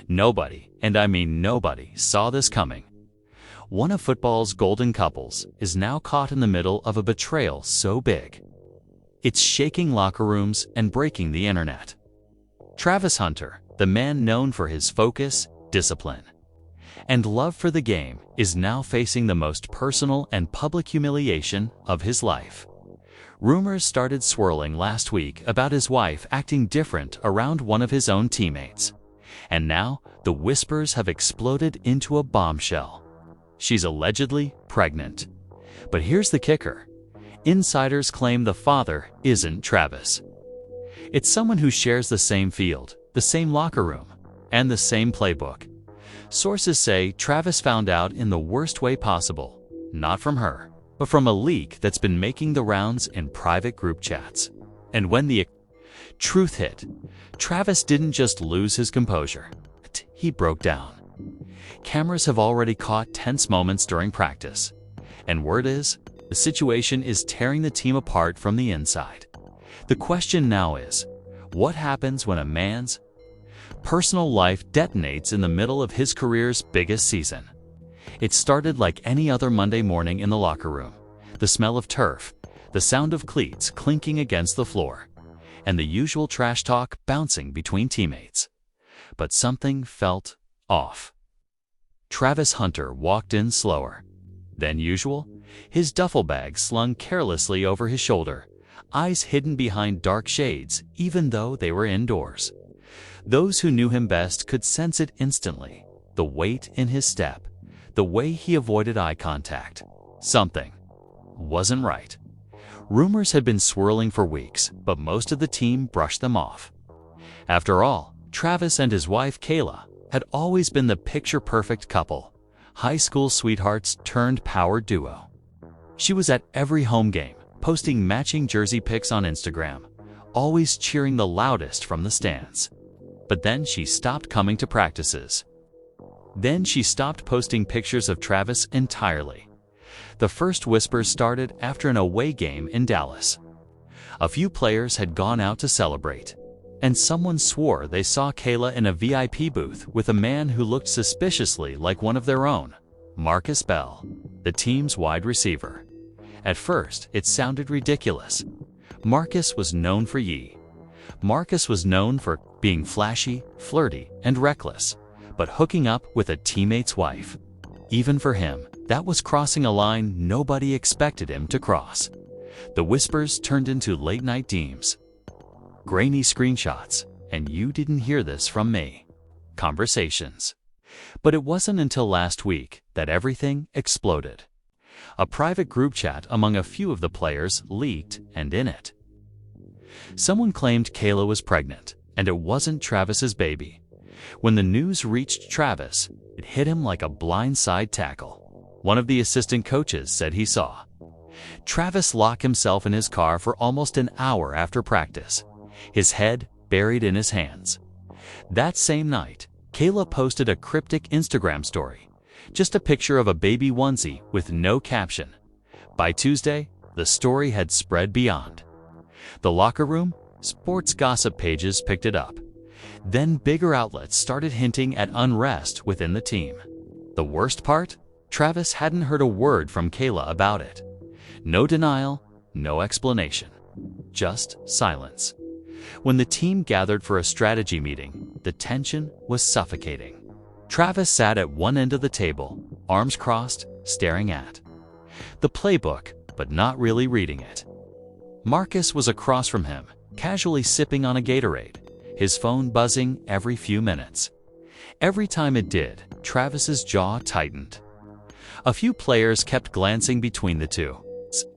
Nobody, and I mean nobody, saw this coming. One of football's golden couples is now caught in the middle of a betrayal so big, it's shaking locker rooms and breaking the internet. Travis Hunter, the man known for his focus, discipline, and love for the game, is now facing the most personal and public humiliation of his life. Rumors started swirling last week about his wife acting different around one of his own teammates. And now, the whispers have exploded into a bombshell. She's allegedly pregnant. But here's the kicker. Insiders claim the father isn't Travis. It's someone who shares the same field, the same locker room, and the same playbook. Sources say Travis found out in the worst way possible, not from her, but from a leak that's been making the rounds in private group chats. And when the truth hit, Travis didn't just lose his composure, he broke down. Cameras have already caught tense moments during practice, and word is, the situation is tearing the team apart from the inside. The question now is, what happens when a man's personal life detonates in the middle of his career's biggest season? It started like any other Monday morning in the locker room. The smell of turf, the sound of cleats clinking against the floor, and the usual trash talk bouncing between teammates. But something felt off. Travis Hunter walked in slower than usual, his duffel bag slung carelessly over his shoulder, eyes hidden behind dark shades even though they were indoors. Those who knew him best could sense it instantly, the weight in his step, the way he avoided eye contact. Something wasn't right. Rumors had been swirling for weeks, but most of the team brushed them off. After all, Travis and his wife Kayla had always been the picture-perfect couple, high school sweethearts turned power duo. She was at every home game, posting matching jersey pics on Instagram, always cheering the loudest from the stands. But then she stopped coming to practices. Then she stopped posting pictures of Travis entirely. The first whispers started after an away game in Dallas. A few players had gone out to celebrate, and someone swore they saw Kayla in a VIP booth with a man who looked suspiciously like one of their own, Marcus Bell, the team's wide receiver. At first, it sounded ridiculous. Marcus was known for Marcus was known for being flashy, flirty, and reckless, but hooking up with a teammate's wife, even for him, that was crossing a line nobody expected him to cross. The whispers turned into late-night deems, grainy screenshots, and you didn't hear this from me, conversations. But it wasn't until last week that everything exploded. A private group chat among a few of the players leaked, and in it, someone claimed Kayla was pregnant, and it wasn't Travis's baby. When the news reached Travis, it hit him like a blindside tackle. One of the assistant coaches said he saw Travis lock himself in his car for almost an hour after practice, his head buried in his hands. That same night, Kayla posted a cryptic Instagram story, just a picture of a baby onesie with no caption. By Tuesday, the story had spread beyond the locker room. Sports gossip pages picked it up. Then bigger outlets started hinting at unrest within the team. The worst part? Travis hadn't heard a word from Kayla about it. No denial, no explanation, just silence. When the team gathered for a strategy meeting, the tension was suffocating. Travis sat at one end of the table, arms crossed, staring at the playbook, but not really reading it. Marcus was across from him, casually sipping on a Gatorade, his phone buzzing every few minutes. Every time it did, Travis's jaw tightened. A few players kept glancing between the two,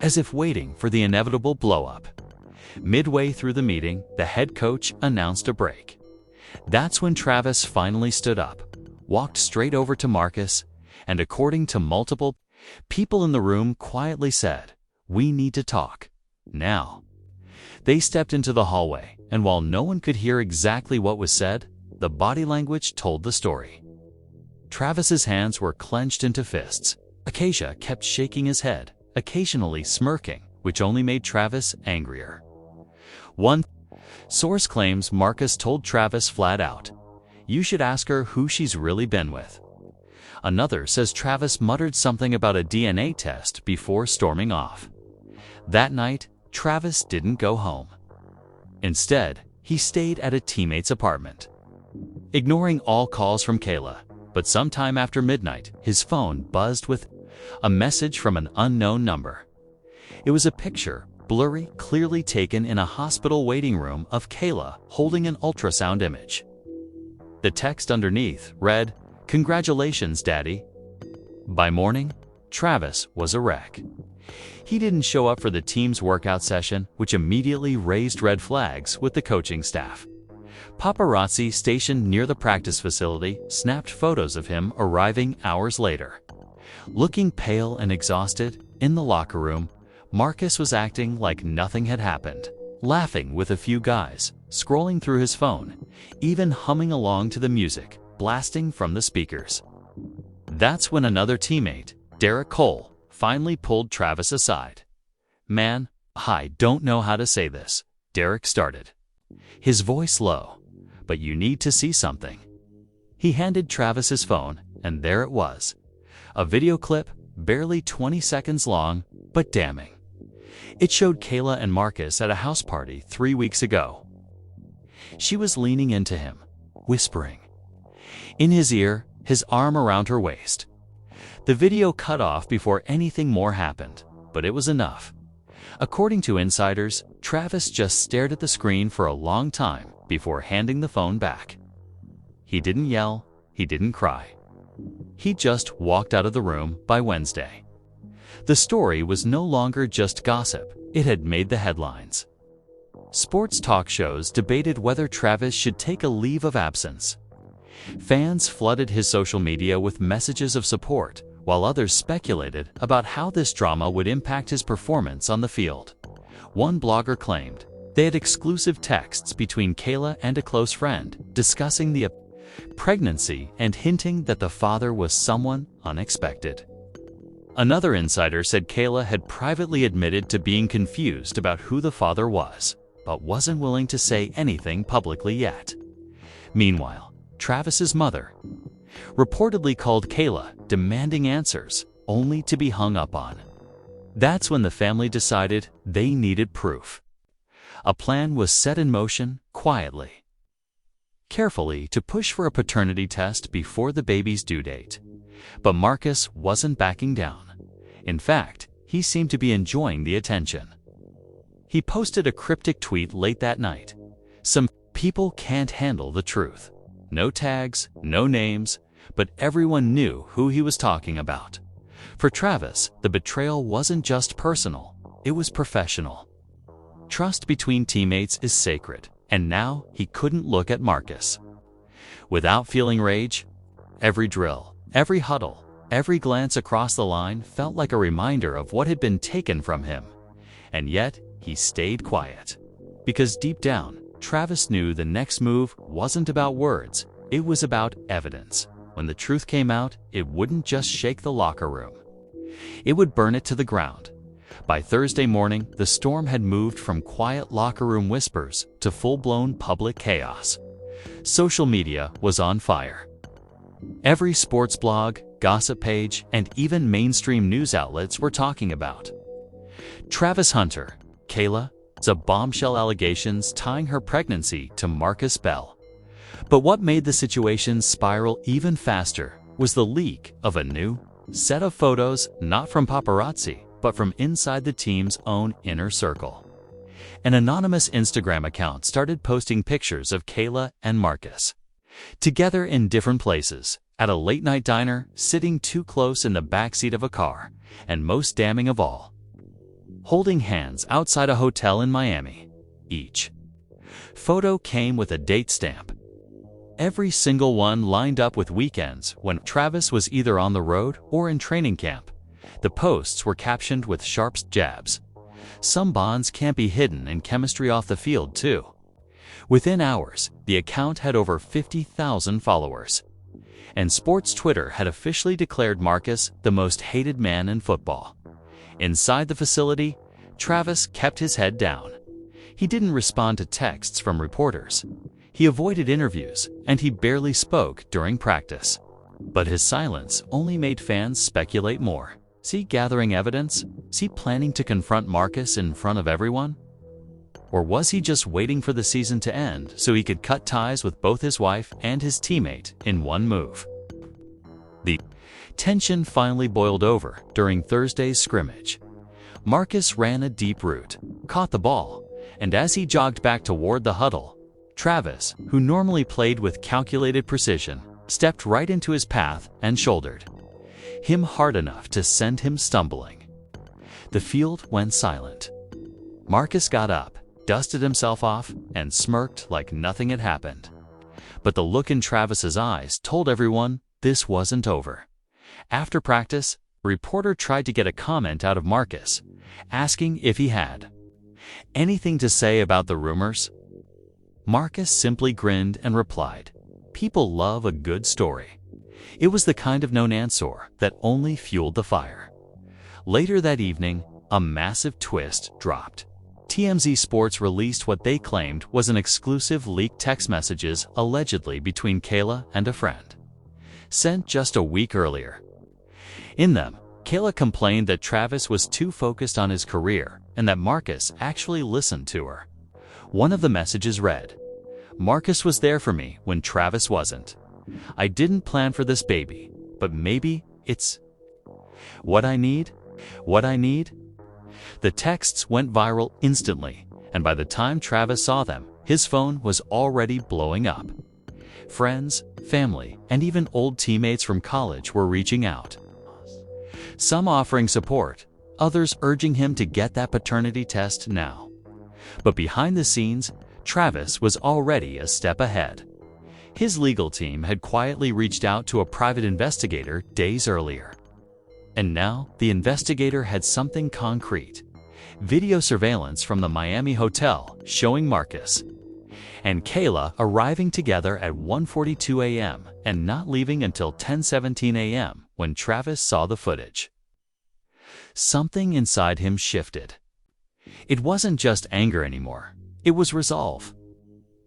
as if waiting for the inevitable blow-up. Midway through the meeting, the head coach announced a break. That's when Travis finally stood up, walked straight over to Marcus, and according to multiple people in the room, quietly said, "We need to talk now." They stepped into the hallway, and while no one could hear exactly what was said, the body language told the story. Travis's hands were clenched into fists. Acacia kept shaking his head, occasionally smirking, which only made Travis angrier. One source claims Marcus told Travis flat out, You should ask her who she's really been with. Another says Travis muttered something about a DNA test before storming off. That night, Travis didn't go home. Instead, he stayed at a teammate's apartment, ignoring all calls from Kayla. But sometime after midnight, his phone buzzed with a message from an unknown number. It was a picture, blurry, clearly taken in a hospital waiting room, of Kayla holding an ultrasound image. The text underneath read, "Congratulations, Daddy." By morning, Travis was a wreck. He didn't show up for the team's workout session, which immediately raised red flags with the coaching staff. Paparazzi stationed near the practice facility snapped photos of him arriving hours later. Looking pale and exhausted, in the locker room, Marcus was acting like nothing had happened, laughing with a few guys, scrolling through his phone, even humming along to the music blasting from the speakers. That's when another teammate, Derek Cole, finally pulled Travis aside. "Man, I don't know how to say this," Derek started, his voice low, "but you need to see something." He handed Travis his phone, and there it was. A video clip, barely 20 seconds long, but damning. It showed Kayla and Marcus at a house party 3 weeks ago. She was leaning into him, whispering in his ear, his arm around her waist. The video cut off before anything more happened, but it was enough. According to insiders, Travis just stared at the screen for a long time before handing the phone back. He didn't yell, he didn't cry. He just walked out of the room by Wednesday. The story was no longer just gossip, it had made the headlines. Sports talk shows debated whether Travis should take a leave of absence. Fans flooded his social media with messages of support, while others speculated about how this drama would impact his performance on the field. One blogger claimed they had exclusive texts between Kayla and a close friend discussing the pregnancy and hinting that the father was someone unexpected. Another insider said Kayla had privately admitted to being confused about who the father was, but wasn't willing to say anything publicly yet. Meanwhile, Travis's mother reportedly called Kayla, demanding answers, only to be hung up on. That's when the family decided they needed proof. A plan was set in motion quietly, carefully, to push for a paternity test before the baby's due date. But Marcus wasn't backing down. In fact, he seemed to be enjoying the attention. He posted a cryptic tweet late that night. "Some people can't handle the truth." No tags, no names, but everyone knew who he was talking about. For Travis, the betrayal wasn't just personal, it was professional. Trust between teammates is sacred, and now he couldn't look at Marcus without feeling rage. Every drill, every huddle, every glance across the line felt like a reminder of what had been taken from him. And yet, he stayed quiet. Because deep down, Travis knew the next move wasn't about words, it was about evidence. When the truth came out, it wouldn't just shake the locker room. It would burn it to the ground. By Thursday morning, the storm had moved from quiet locker room whispers to full-blown public chaos. Social media was on fire. Every sports blog, gossip page, and even mainstream news outlets were talking about Travis Hunter, Kayla, a bombshell allegations tying her pregnancy to Marcus Bell. But what made the situation spiral even faster was the leak of a new set of photos, not from paparazzi, but from inside the team's own inner circle. An anonymous Instagram account started posting pictures of Kayla and Marcus together in different places, at a late-night diner, sitting too close in the backseat of a car, and most damning of all, holding hands outside a hotel in Miami. Each photo came with a date stamp. Every single one lined up with weekends when Travis was either on the road or in training camp. The posts were captioned with sharp jabs. Some bonds can't be hidden, and chemistry off the field too. Within hours, the account had over 50,000 followers. And sports Twitter had officially declared Marcus the most hated man in football. Inside the facility, Travis kept his head down. He didn't respond to texts from reporters. He avoided interviews, and he barely spoke during practice. But his silence only made fans speculate more. Is he gathering evidence? Is he planning to confront Marcus in front of everyone? Or was he just waiting for the season to end so he could cut ties with both his wife and his teammate in one move? The tension finally boiled over during Thursday's scrimmage. Marcus ran a deep route, caught the ball, and as he jogged back toward the huddle, Travis, who normally played with calculated precision, stepped right into his path and shouldered him hard enough to send him stumbling. The field went silent. Marcus got up, dusted himself off, and smirked like nothing had happened. But the look in Travis's eyes told everyone this wasn't over. After practice, a reporter tried to get a comment out of Marcus, asking if he had anything to say about the rumors. Marcus simply grinned and replied, "People love a good story." It was the kind of non-answer that only fueled the fire. Later that evening, a massive twist dropped. TMZ Sports released what they claimed was an exclusive leaked text messages allegedly between Kayla and a friend, sent just a week earlier. In them, Kayla complained that Travis was too focused on his career and that Marcus actually listened to her. One of the messages read, "Marcus was there for me when Travis wasn't. I didn't plan for this baby, but maybe it's what I need. What I need." The texts went viral instantly, and by the time Travis saw them, his phone was already blowing up. Friends, family, and even old teammates from college were reaching out. Some offering support, others urging him to get that paternity test now. But behind the scenes, Travis was already a step ahead. His legal team had quietly reached out to a private investigator days earlier. And now, the investigator had something concrete. Video surveillance from the Miami hotel showing Marcus and Kayla arriving together at 1:42 a.m. and not leaving until 10:17 a.m. when Travis saw the footage. Something inside him shifted. It wasn't just anger anymore. It was resolve.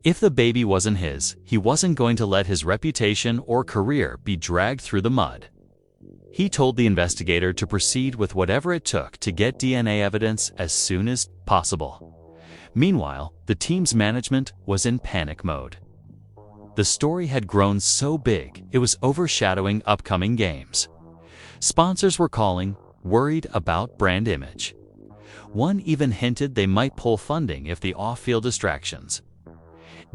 If the baby wasn't his, he wasn't going to let his reputation or career be dragged through the mud. He told the investigator to proceed with whatever it took to get DNA evidence as soon as possible. Meanwhile, the team's management was in panic mode. The story had grown so big, it was overshadowing upcoming games. Sponsors were calling, worried about brand image. One even hinted they might pull funding if the off-field distractions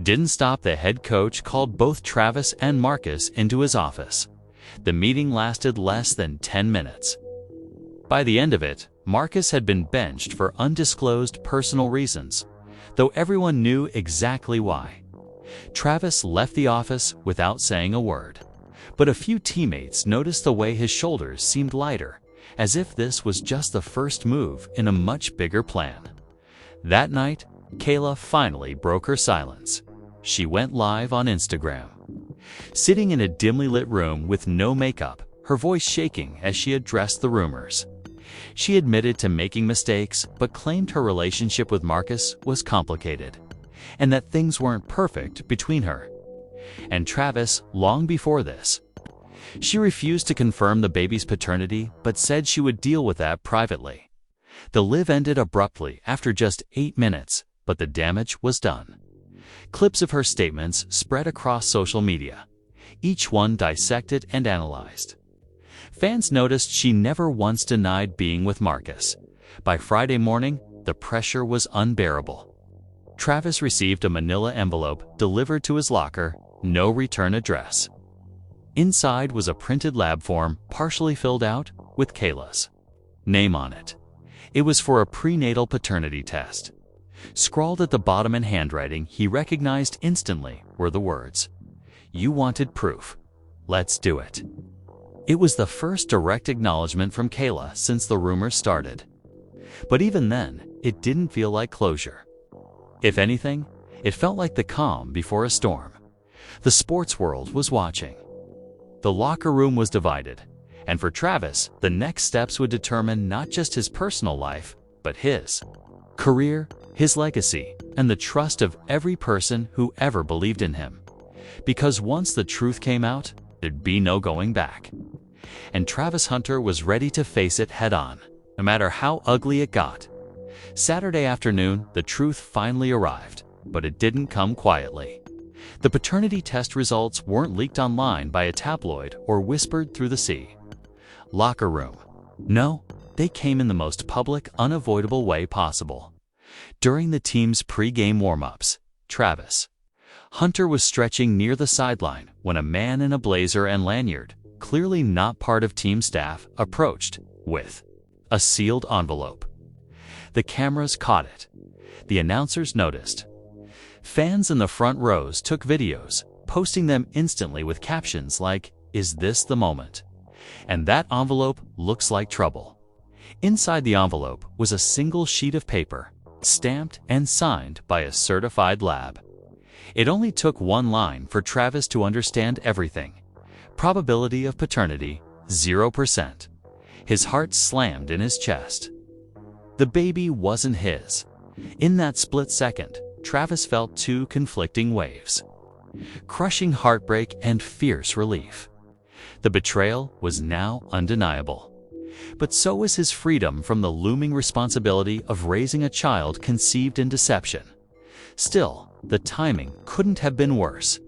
didn't stop. The head coach called both Travis and Marcus into his office. The meeting lasted less than 10 minutes. By the end of it, Marcus had been benched for undisclosed personal reasons, though everyone knew exactly why. Travis left the office without saying a word, but a few teammates noticed the way his shoulders seemed lighter, as if this was just the first move in a much bigger plan. That night, Kayla finally broke her silence. She went live on Instagram. Sitting in a dimly lit room with no makeup, her voice shaking as she addressed the rumors. She admitted to making mistakes, but claimed her relationship with Marcus was complicated, and that things weren't perfect between her and Travis long before this. She refused to confirm the baby's paternity, but said she would deal with that privately. The live ended abruptly after just 8 minutes, but the damage was done. Clips of her statements spread across social media, each one dissected and analyzed. Fans noticed she never once denied being with Marcus. By Friday morning, the pressure was unbearable. Travis received a manila envelope delivered to his locker, no return address. Inside was a printed lab form partially filled out with Kayla's name on it. It was for a prenatal paternity test. Scrawled at the bottom in handwriting he recognized instantly were the words, "You wanted proof. Let's do it." It was the first direct acknowledgement from Kayla since the rumors started. But even then, it didn't feel like closure. If anything, it felt like the calm before a storm. The sports world was watching. The locker room was divided, and for Travis, the next steps would determine not just his personal life, but his career, his legacy, and the trust of every person who ever believed in him. Because once the truth came out, there'd be no going back. And Travis Hunter was ready to face it head-on, no matter how ugly it got. Saturday afternoon, the truth finally arrived, but it didn't come quietly. The paternity test results weren't leaked online by a tabloid or whispered through the sea. Locker room. No, they came in the most public, unavoidable way possible. During the team's pre-game warm-ups, Travis Hunter was stretching near the sideline when a man in a blazer and lanyard, clearly not part of team staff, approached with a sealed envelope. The cameras caught it. The announcers noticed. Fans in the front rows took videos, posting them instantly with captions like, "Is this the moment?" And that envelope looks like trouble. Inside the envelope was a single sheet of paper, stamped and signed by a certified lab. It only took one line for Travis to understand everything. Probability of paternity, 0%. His heart slammed in his chest. The baby wasn't his. In that split second, Travis felt two conflicting waves: crushing heartbreak and fierce relief. The betrayal was now undeniable. But so was his freedom from the looming responsibility of raising a child conceived in deception. Still, the timing couldn't have been worse.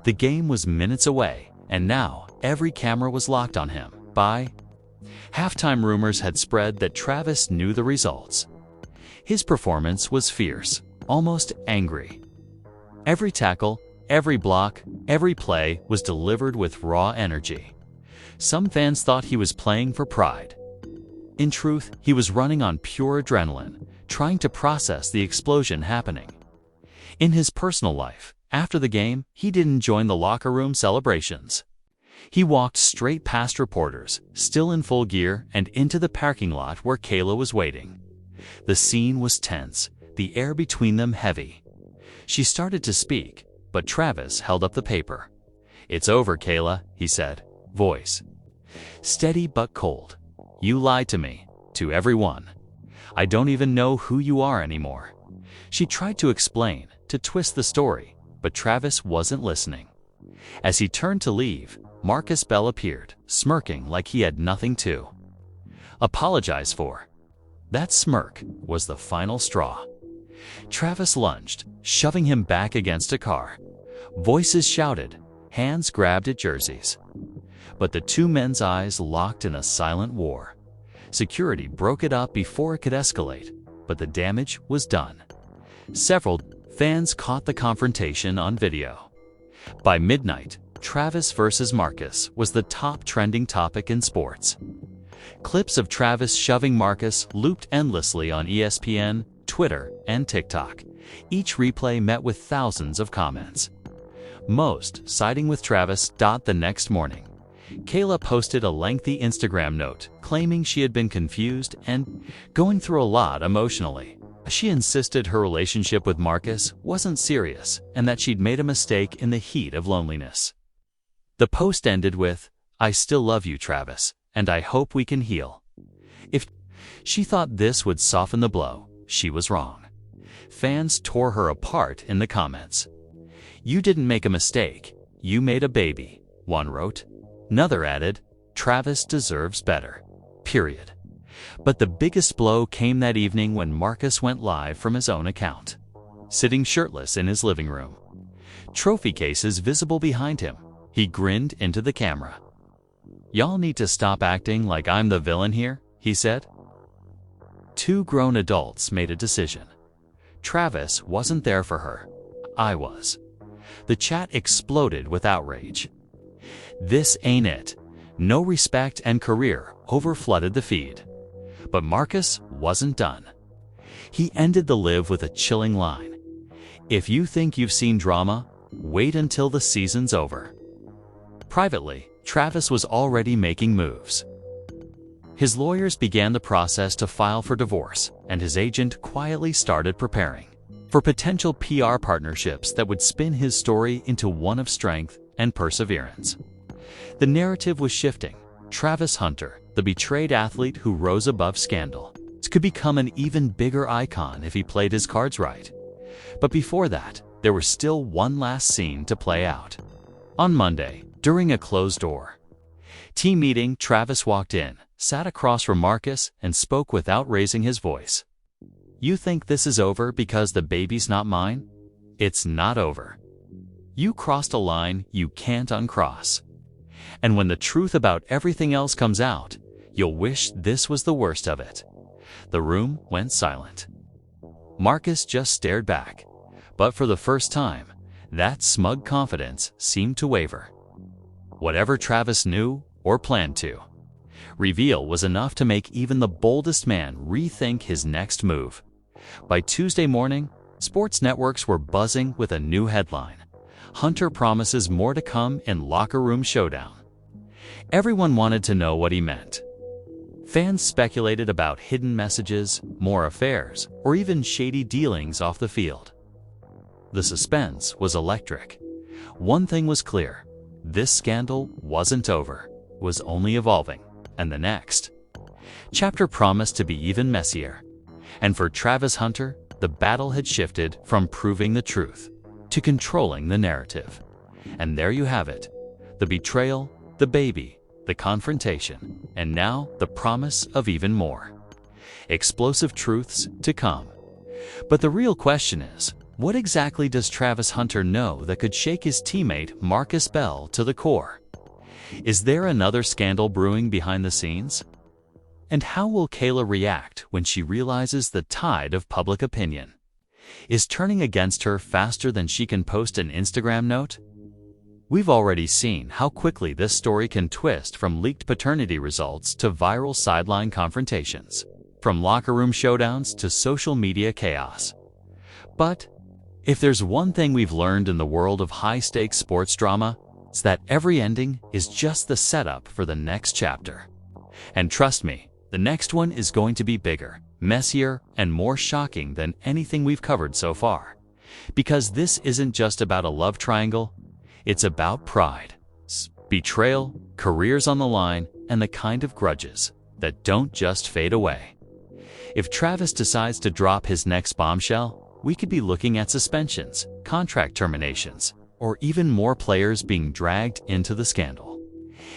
The game was minutes away, and now every camera was locked on him. By halftime, rumors had spread that Travis knew the results. His performance was fierce, almost angry. Every tackle, every block, every play was delivered with raw energy. Some fans thought he was playing for pride. In truth, he was running on pure adrenaline, trying to process the explosion happening. In his personal life, after the game, he didn't join the locker room celebrations. He walked straight past reporters, still in full gear, and into the parking lot where Kayla was waiting. The scene was tense, the air between them heavy. She started to speak, but Travis held up the paper. "It's over, Kayla," he said, voice steady but cold. "You lied to me, to everyone. I don't even know who you are anymore." She tried to explain, to twist the story, but Travis wasn't listening. As he turned to leave, Marcus Bell appeared, smirking like he had nothing to apologize for. That smirk was the final straw. Travis lunged, shoving him back against a car. Voices shouted, hands grabbed at jerseys. But the two men's eyes locked in a silent war. Security broke it up before it could escalate, but the damage was done. Several fans caught the confrontation on video. By midnight, Travis versus Marcus was the top trending topic in sports. Clips of Travis shoving Marcus looped endlessly on ESPN, Twitter, and TikTok. Each replay met with thousands of comments, most siding with Travis. The next morning, Kayla posted a lengthy Instagram note claiming she had been confused and going through a lot emotionally. She insisted her relationship with Marcus wasn't serious and that she'd made a mistake in the heat of loneliness. The post ended with, "I still love you, Travis, and I hope we can heal." If she thought this would soften the blow, she was wrong. Fans tore her apart in the comments. "You didn't make a mistake, you made a baby," one wrote. Another added, "Travis deserves better. Period." But the biggest blow came that evening when Marcus went live from his own account. Sitting shirtless in his living room, trophy cases visible behind him, he grinned into the camera. "Y'all need to stop acting like I'm the villain here," he said. Two grown adults made a decision. Travis wasn't there for her. I was. The chat exploded with outrage. "This ain't it. No respect and career" overflooded the feed. But Marcus wasn't done. He ended the live with a chilling line. "If you think you've seen drama, wait until the season's over." Privately, Travis was already making moves. His lawyers began the process to file for divorce, and his agent quietly started preparing for potential PR partnerships that would spin his story into one of strength and perseverance. The narrative was shifting. Travis Hunter, the betrayed athlete who rose above scandal, could become an even bigger icon if he played his cards right. But before that, there was still one last scene to play out. On Monday, during a closed door team meeting, Travis walked in, sat across from Marcus, and spoke without raising his voice. "You think this is over because the baby's not mine? It's not over. You crossed a line you can't uncross. And when the truth about everything else comes out, you'll wish this was the worst of it." The room went silent. Marcus just stared back, but for the first time, that smug confidence seemed to waver. Whatever Travis knew or planned to reveal was enough to make even the boldest man rethink his next move. By Tuesday morning, sports networks were buzzing with a new headline: "Hunter promises more to come in locker room showdown." Everyone wanted to know what he meant. Fans speculated about hidden messages, more affairs, or even shady dealings off the field. The suspense was electric. One thing was clear: this scandal wasn't over, it was only evolving, and the next chapter promised to be even messier. And for Travis Hunter, the battle had shifted from proving the truth to controlling the narrative. And there you have it: the betrayal, the baby, the confrontation, and now the promise of even more explosive truths to come. But the real question is, what exactly does Travis Hunter know that could shake his teammate Marcus Bell to the core? Is there another scandal brewing behind the scenes? And how will Kayla react when she realizes the tide of public opinion is turning against her faster than she can post an Instagram note? We've already seen how quickly this story can twist, from leaked paternity results to viral sideline confrontations, from locker room showdowns to social media chaos. But if there's one thing we've learned in the world of high-stakes sports drama, it's that every ending is just the setup for the next chapter. And trust me, the next one is going to be bigger, messier, and more shocking than anything we've covered so far. Because this isn't just about a love triangle, it's about pride, betrayal, careers on the line, and the kind of grudges that don't just fade away. If Travis decides to drop his next bombshell, we could be looking at suspensions, contract terminations, or even more players being dragged into the scandal.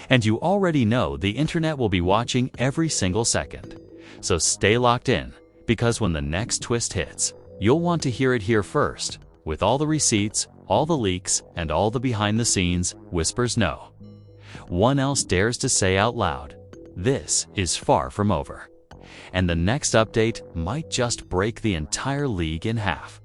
And you already know the internet will be watching every single second. So stay locked in, because when the next twist hits, you'll want to hear it here first, with all the receipts, all the leaks, and all the behind-the-scenes whispers no one else dares to say out loud. This is far from over. And the next update might just break the entire league in half.